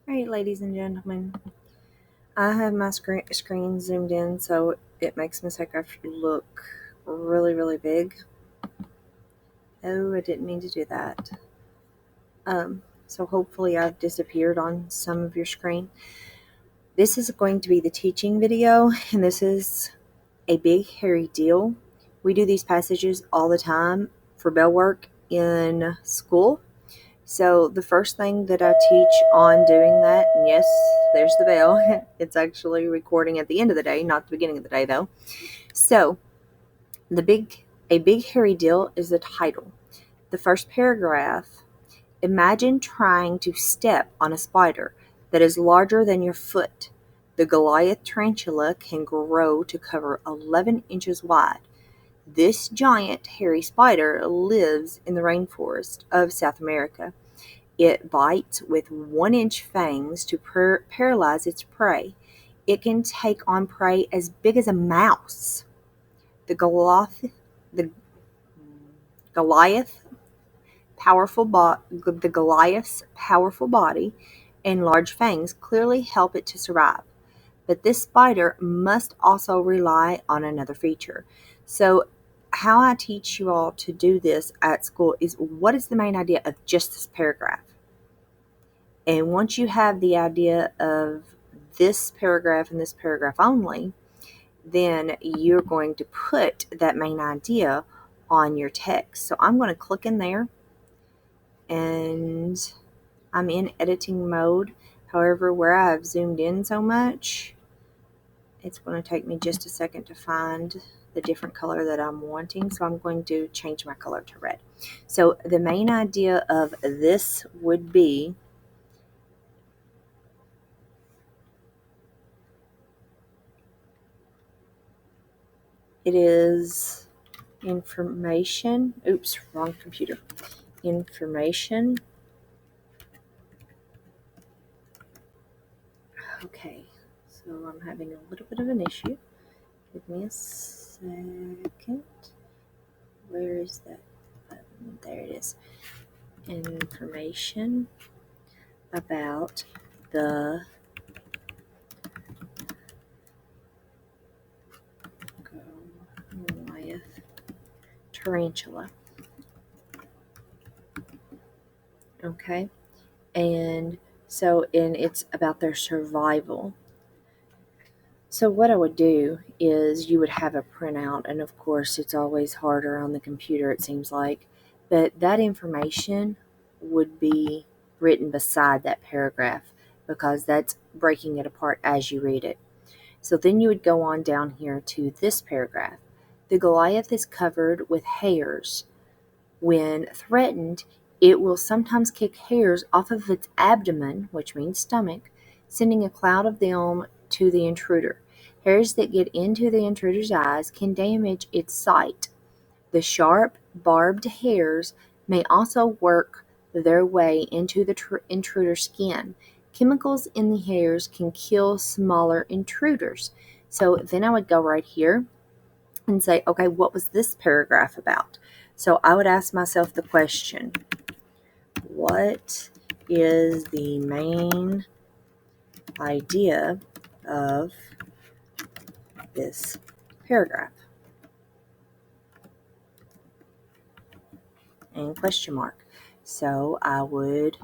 Alright, ladies and gentlemen, I have my screen zoomed in so it makes my psychograph look really, really big. Oh, I didn't mean to do that. So hopefully I've disappeared on some of your screen. This is going to be the teaching video, and this is a big, hairy deal. We do these passages all the time for bell work in school. So the first thing that I teach on doing that, and yes, there's the bell. It's actually recording at the end of the day, not the beginning of the day though. So a big hairy deal is the title. The first paragraph, imagine trying to step on a spider that is larger than your foot. The Goliath tarantula can grow to cover 11 inches wide. This giant hairy spider lives in the rainforest of South America. It bites with 1-inch fangs to paralyze its prey. It can take on prey as big as a mouse. The the Goliath the Goliath's powerful body and large fangs clearly help it to survive. But this spider must also rely on another feature. So how I teach you all to do this at school is, what is the main idea of just this paragraph? And once you have the idea of this paragraph and this paragraph only, then you're going to put that main idea on your text. So I'm going to click in there, and I'm in editing mode. However, where I've zoomed in so much, it's going to take me just a second to find the different color that I'm wanting. So I'm going to change my color to red. So the main idea of this would be, it is information. Oops, wrong computer. Information. Okay, so I'm having a little bit of an issue. Give me a second. Where is that button? There it is. Information about the Goliath tarantula. Okay, and it's about their survival. So what I would do is, you would have a printout, and of course it's always harder on the computer, it seems like, but that information would be written beside that paragraph, because that's breaking it apart as you read it. So then you would go on down here to this paragraph. The Goliath is covered with hairs. When threatened, it will sometimes kick hairs off of its abdomen, which means stomach, sending a cloud of them to the intruder. Hairs that get into the intruder's eyes can damage its sight. The sharp, barbed hairs may also work their way into the intruder's skin. Chemicals in the hairs can kill smaller intruders. So then I would go right here and say, okay, what was this paragraph about? So I would ask myself the question, what is the main idea of this paragraph? And question mark. So I would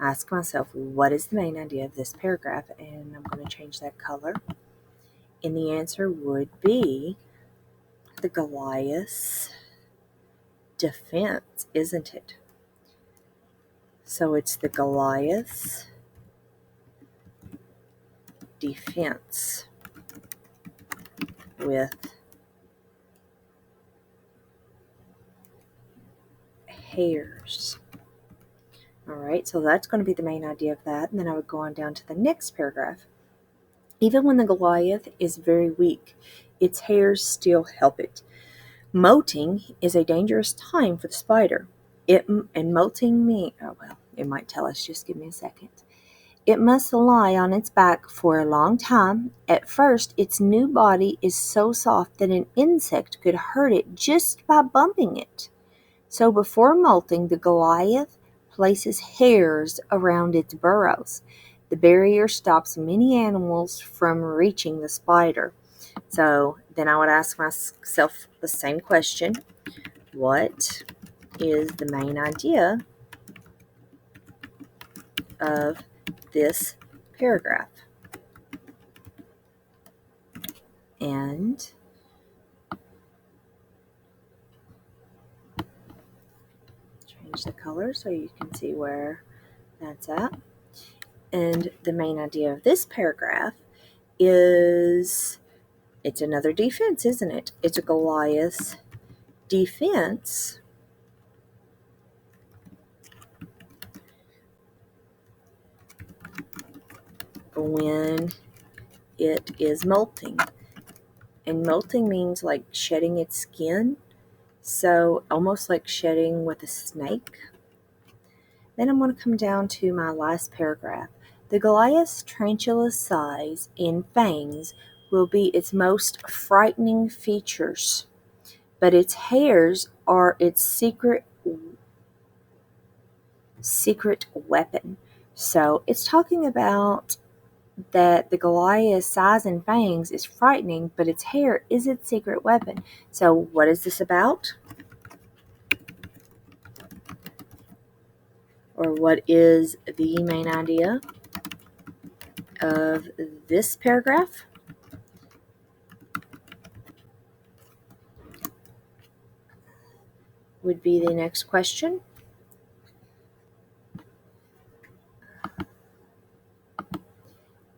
ask myself, what is the main idea of this paragraph? And I'm going to change that color. And the answer would be the Goliath's defense, isn't it? So it's the Goliath's defense with hairs. All right, so that's going to be the main idea of that. And then I would go on down to the next paragraph. Even when the Goliath is very weak, its hairs still help it. Molting is a dangerous time for the spider. It might tell us, just give me a second. It must lie on its back for a long time. At first, its new body is so soft that an insect could hurt it just by bumping it. So before molting, the Goliath places hairs around its burrows. The barrier stops many animals from reaching the spider. So then I would ask myself the same question. What is the main idea of this paragraph? And change the color so you can see where that's at. And the main idea of this paragraph is, it's another defense, isn't it? It's a Goliath's defense when it is molting. And molting means like shedding its skin. So almost like shedding with a snake. Then I'm going to come down to my last paragraph. The Goliath's tarantula's size and fangs will be its most frightening features, but its hairs are its secret weapon. So it's talking about that the Goliath's size and fangs is frightening, but its hair is its secret weapon. So what is this about? Or what is the main idea of this paragraph? Would be the next question.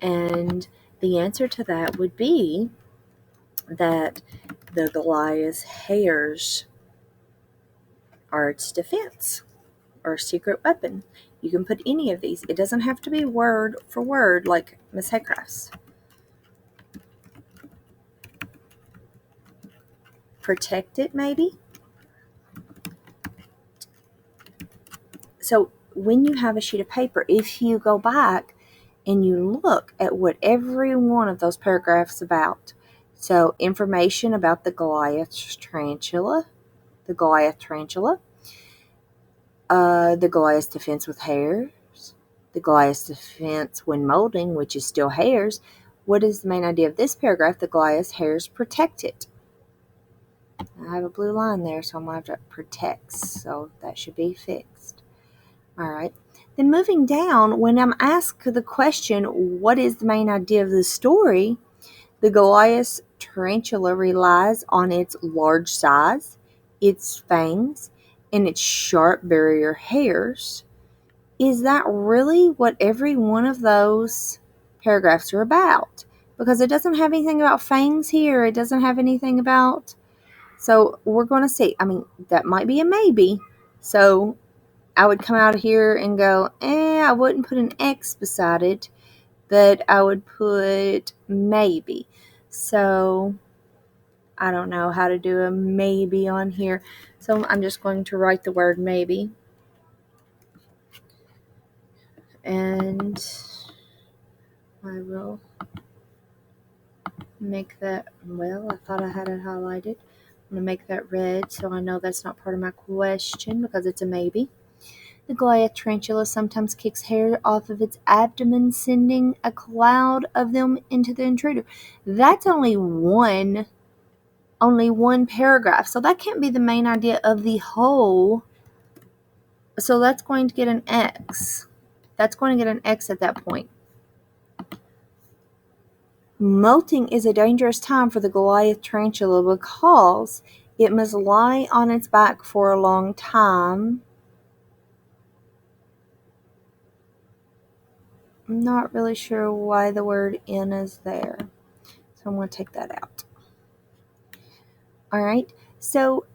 And the answer to that would be that the Goliath's hairs are its defense or secret weapon. You can put any of these. It doesn't have to be word for word like Miss Haycraft's. Protect it, maybe. So when you have a sheet of paper, if you go back and you look at what every one of those paragraphs is about. So information about the Goliath tarantula, the Goliath's defense with hairs, the Goliath's defense when molding, which is still hairs. What is the main idea of this paragraph? The Goliath's hairs protect it. I have a blue line there, so I'm going to have to protects, so that should be fixed. All right. Then moving down, when I'm asked the question, what is the main idea of the story? The Goliath's tarantula relies on its large size, its fangs, and its sharp barrier hairs. Is that really what every one of those paragraphs are about? Because it doesn't have anything about fangs here. It doesn't have anything about... So we're going to see. I mean, that might be a maybe. So I would come out of here and go, I wouldn't put an X beside it, but I would put maybe. So I don't know how to do a maybe on here. So I'm just going to write the word maybe. And I will make that, well, I thought I had it highlighted. I'm going to make that red so I know that's not part of my question because it's a maybe. The Goliath tarantula sometimes kicks hair off of its abdomen, sending a cloud of them into the intruder. That's only one paragraph. So that can't be the main idea of the whole. So that's going to get an X. That's going to get an X at that point. Molting is a dangerous time for the Goliath tarantula because it must lie on its back for a long time. I'm not really sure why the word in is there. So I'm going to take that out. All right. So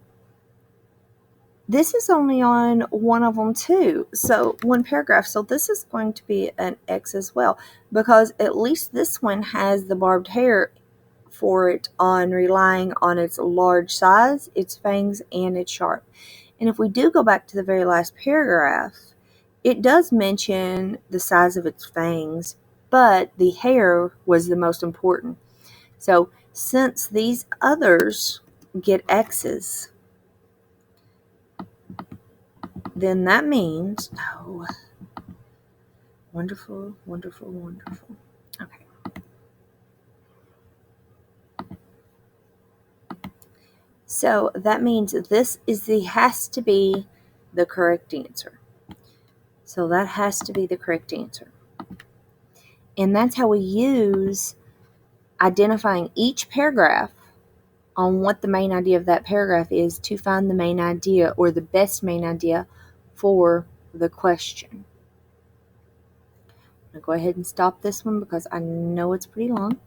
this is only on one of them too. So one paragraph. So this is going to be an X as well because at least this one has the barbed hair for it on relying on its large size, its fangs, and its sharp. And if we do go back to the very last paragraph, it does mention the size of its fangs, but the hair was the most important. So since these others get X's, then that means, oh, wonderful, wonderful, wonderful. Okay. So that means this has to be the correct answer. So that has to be the correct answer. And that's how we use identifying each paragraph on what the main idea of that paragraph is to find the main idea or the best main idea for the question. I'm going to go ahead and stop this one because I know it's pretty long.